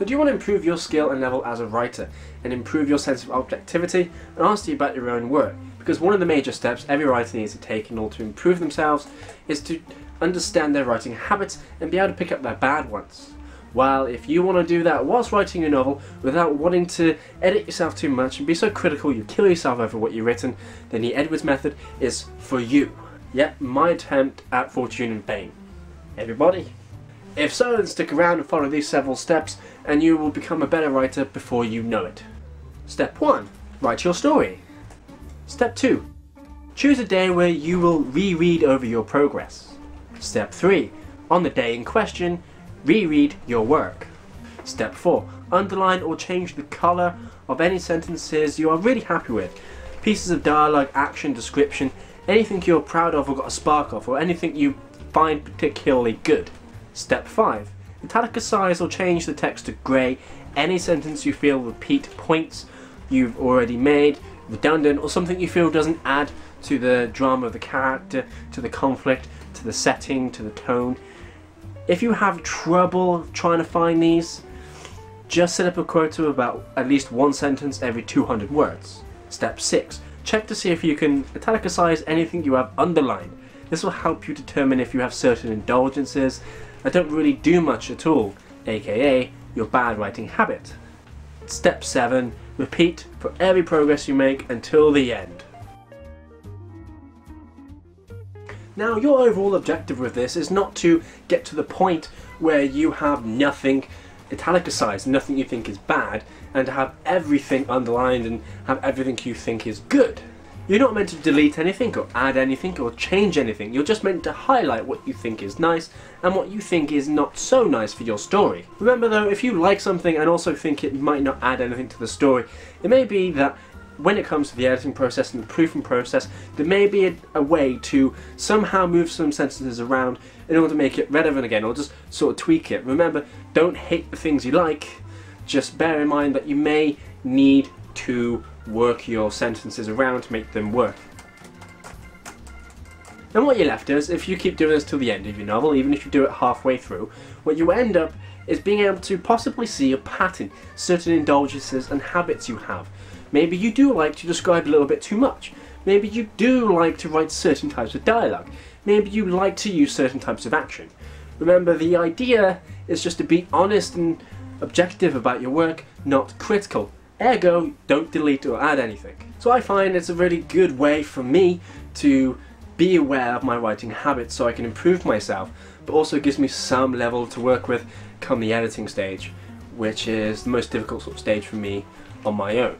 So do you want to improve your skill and level as a writer and improve your sense of objectivity and honesty about your own work? Because one of the major steps every writer needs to take in order to improve themselves is to understand their writing habits and be able to pick up their bad ones. Well, if you want to do that whilst writing a novel without wanting to edit yourself too much and be so critical you kill yourself over what you've written, then the Edwards method is for you. Yet my attempt at fortune in vain. Everybody? If so, then stick around and follow these several steps and you will become a better writer before you know it. Step 1. Write your story. Step 2. Choose a day where you will reread over your progress. Step 3. On the day in question, reread your work. Step 4. Underline or change the colour of any sentences you are really happy with. Pieces of dialogue, action, description, anything you're proud of or got a spark of, or anything you find particularly good. Step 5. Italicize or change the text to grey any sentence you feel repeat points you've already made, redundant, or something you feel doesn't add to the drama of the character, to the conflict, to the setting, to the tone. If you have trouble trying to find these, just set up a quota of about at least one sentence every 200 words. Step 6. Check to see if you can italicize anything you have underlined. This will help you determine if you have certain indulgences that don't really do much at all, aka your bad writing habit. Step 7. Repeat for every progress you make until the end. Now, your overall objective with this is not to get to the point where you have nothing italicized, nothing you think is bad, and to have everything underlined and have everything you think is good. You're not meant to delete anything or add anything or change anything. You're just meant to highlight what you think is nice and what you think is not so nice for your story. Remember though, if you like something and also think it might not add anything to the story, it may be that when it comes to the editing process and the proofing process, there may be a way to somehow move some sentences around in order to make it relevant again, or just sort of tweak it. Remember, don't hate the things you like, just bear in mind that you may need to work your sentences around to make them work. And what you're left is, if you keep doing this till the end of your novel, even if you do it halfway through, what you end up is being able to possibly see a pattern, certain indulgences and habits you have. Maybe you do like to describe a little bit too much. Maybe you do like to write certain types of dialogue. Maybe you like to use certain types of action. Remember, the idea is just to be honest and objective about your work, not critical. Ergo, don't delete or add anything. So I find it's a really good way for me to be aware of my writing habits so I can improve myself, but also gives me some level to work with come the editing stage, which is the most difficult sort of stage for me on my own.